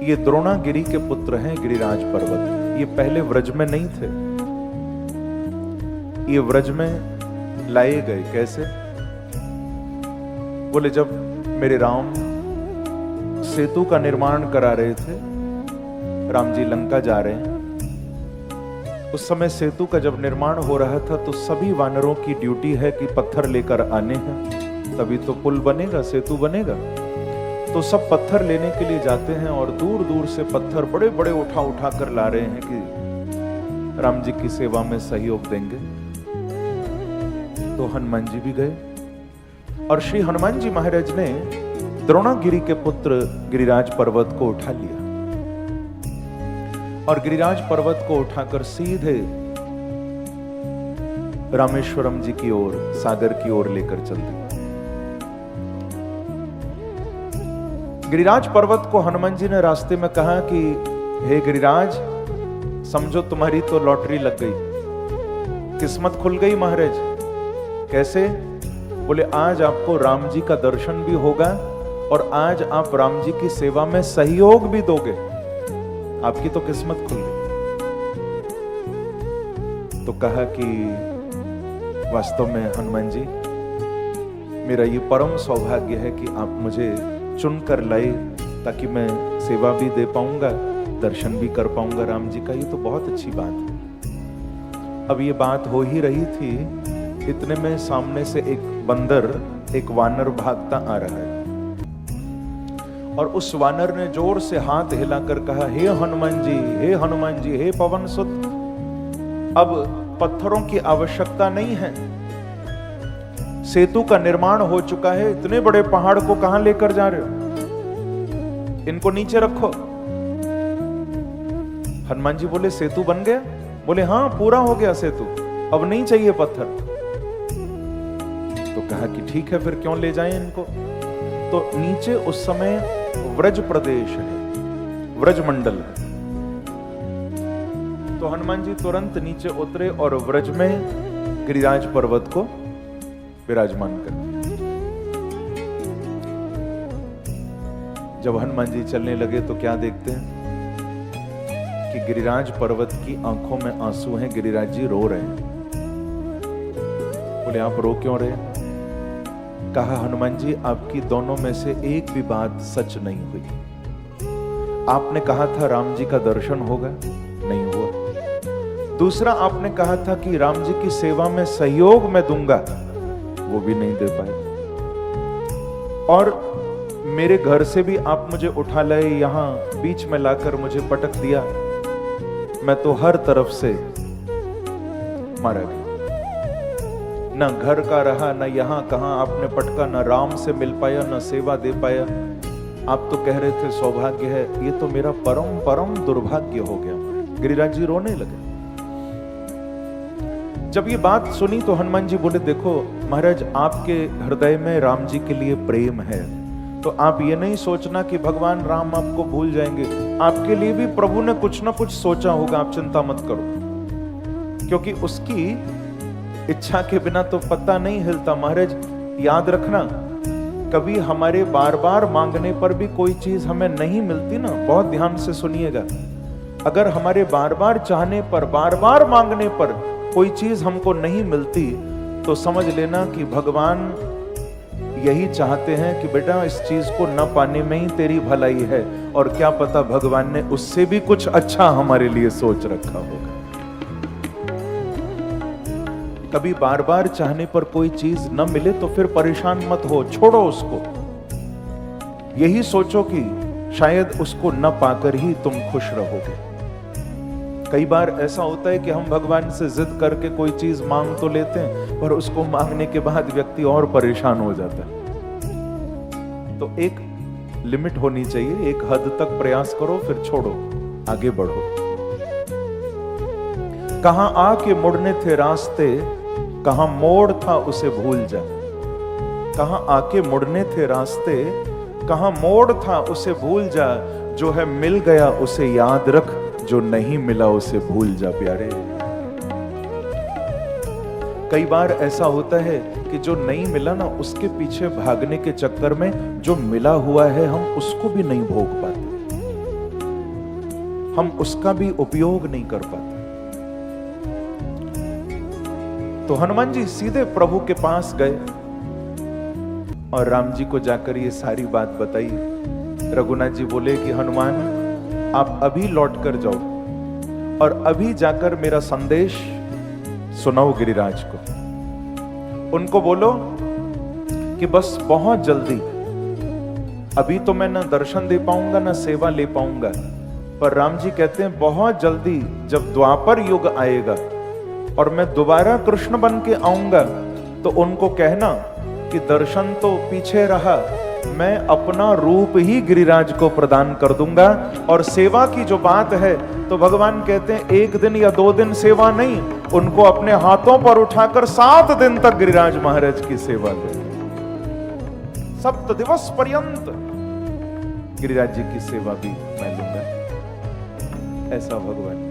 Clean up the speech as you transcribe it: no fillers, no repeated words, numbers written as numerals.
ये द्रोणागिरी के पुत्र हैं गिरिराज पर्वत। ये पहले व्रज में नहीं थे, ये व्रज में लाए गए। कैसे? बोले जब मेरे राम सेतु का निर्माण करा रहे थे, राम जी लंका जा रहे हैं, उस समय सेतु का जब निर्माण हो रहा था तो सभी वानरों की ड्यूटी है कि पत्थर लेकर आने हैं, तभी तो पुल बनेगा, सेतु बनेगा। तो सब पत्थर लेने के लिए जाते हैं और दूर दूर से पत्थर बड़े बड़े उठा उठा कर ला रहे हैं कि राम जी की सेवा में सहयोग देंगे। तो हनुमान जी भी गए और श्री हनुमान जी महाराज ने द्रोणागिरी के पुत्र गिरिराज पर्वत को उठा लिया और गिरिराज पर्वत को उठाकर सीधे रामेश्वरम जी की ओर, सागर की ओर लेकर चल दिए। गिरिराज पर्वत को हनुमान जी ने रास्ते में कहा कि हे गिरिराज, समझो तुम्हारी तो लॉटरी लग गई, किस्मत खुल गई महाराज। कैसे? बोले आज आपको राम जी का दर्शन भी होगा और आज आप राम जी की सेवा में सहयोग भी दोगे, आपकी तो किस्मत खुल गई। तो कहा कि वास्तव में हनुमान जी, मेरा ये परम सौभाग्य है कि आप मुझे चुनकर लाए ताकि मैं सेवा भी दे पाऊंगा, दर्शन भी कर पाऊंगा राम जी का। ये तो बहुत अच्छी बात है। अब ये बात हो ही रही थी, इतने में सामने से एक बंदर, एक वानर भागता आ रहा है और उस वानर ने जोर से हाथ हिलाकर कहा, हे हनुमान जी, हे हनुमान जी, हे पवन सुत, अब पत्थरों की आवश्यकता नहीं है, सेतु का निर्माण हो चुका है, इतने बड़े पहाड़ को कहां लेकर जा रहे हो, इनको नीचे रखो। हनुमान जी बोले सेतु बन गया? बोले हाँ, पूरा हो गया सेतु, अब नहीं चाहिए पत्थर। तो कहा कि ठीक है, फिर क्यों ले जाएं इनको। तो नीचे उस समय व्रज प्रदेश है, व्रज मंडल है। तो हनुमान जी तुरंत नीचे उतरे और व्रज में गिरिराज पर्वत को विराजमान कर दिया। जब हनुमान जी चलने लगे तो क्या देखते हैं कि गिरिराज पर्वत की आंखों में आंसू हैं, गिरिराज जी रो रहे हैं। बोले आप रो क्यों रहे? कहा हनुमान जी, आपकी दोनों में से एक भी बात सच नहीं हुई। आपने कहा था राम जी का दर्शन होगा, नहीं हुआ। दूसरा आपने कहा था कि राम जी की सेवा में सहयोग मैं दूंगा, वो भी नहीं दे पाए। और मेरे घर से भी आप मुझे उठा लाए, यहां बीच में लाकर मुझे पटक दिया, मैं तो हर तरफ से मारा गया, ना घर का रहा, ना यहां कहां आपने पटका, ना राम से मिल पाया, ना सेवा दे पाया। आप तो कह रहे थे सौभाग्य है, ये तो मेरा परम परम दुर्भाग्य हो गया। गिरिराज जी रोने लगे। जब ये बात सुनी तो हनुमान जी बोले, देखो महाराज, आपके हृदय में राम जी के लिए प्रेम है, तो आप ये नहीं सोचना कि भगवान राम आपको भूल जाएंगे। आपके लिए भी प्रभु ने कुछ ना कुछ सोचा होगा, आप चिंता मत करो, क्योंकि उसकी इच्छा के बिना तो पत्ता नहीं हिलता। महाराज याद रखना, कभी हमारे बार बार मांगने पर भी कोई चीज हमें नहीं मिलती ना, बहुत ध्यान से सुनिएगा। अगर हमारे बार बार चाहने पर, बार बार मांगने पर कोई चीज हमको नहीं मिलती, तो समझ लेना कि भगवान यही चाहते हैं कि बेटा इस चीज को न पाने में ही तेरी भलाई है, और क्या पता भगवान ने उससे भी कुछ अच्छा हमारे लिए सोच रखा होगा। कभी बार बार चाहने पर कोई चीज न मिले तो फिर परेशान मत हो, छोड़ो उसको। यही सोचो कि शायद उसको न पाकर ही तुम खुश रहोगे। कई बार ऐसा होता है कि हम भगवान से जिद करके कोई चीज मांग तो लेते हैं, पर उसको मांगने के बाद व्यक्ति और परेशान हो जाता है। तो एक लिमिट होनी चाहिए, एक हद तक प्रयास करो, फिर छोड़ो, आगे बढ़ो। कहां आके मुड़ने थे रास्ते, कहां मोड़ था उसे भूल जा। कहां आके मुड़ने थे रास्ते, कहां मोड़ था उसे भूल जा। जो है मिल गया उसे याद रख, जो नहीं मिला उसे भूल जा प्यारे। कई बार ऐसा होता है कि जो नहीं मिला ना, उसके पीछे भागने के चक्कर में जो मिला हुआ है हम उसको भी नहीं भोग पाते। हम उसका भी उपयोग नहीं कर पाते। तो हनुमान जी सीधे प्रभु के पास गए और राम जी को जाकर ये सारी बात बताई। रघुनाथ जी बोले कि हनुमान, आप अभी लौट कर जाओ और अभी जाकर मेरा संदेश सुनाओ गिरिराज को। उनको बोलो कि बस बहुत जल्दी, अभी तो मैं ना दर्शन दे पाऊंगा ना सेवा ले पाऊंगा, पर राम जी कहते हैं बहुत जल्दी जब द्वापर युग आएगा और मैं दोबारा कृष्ण बन के आऊंगा, तो उनको कहना कि दर्शन तो पीछे रहा, मैं अपना रूप ही गिरिराज को प्रदान कर दूंगा। और सेवा की जो बात है, तो भगवान कहते हैं 1 दिन या 2 दिन सेवा नहीं, उनको अपने हाथों पर उठाकर 7 दिन तक गिरिराज महाराज की सेवा करें। 7 दिवस पर्यंत गिरिराज जी की सेवा भी मैं लूंगा, ऐसा भगवान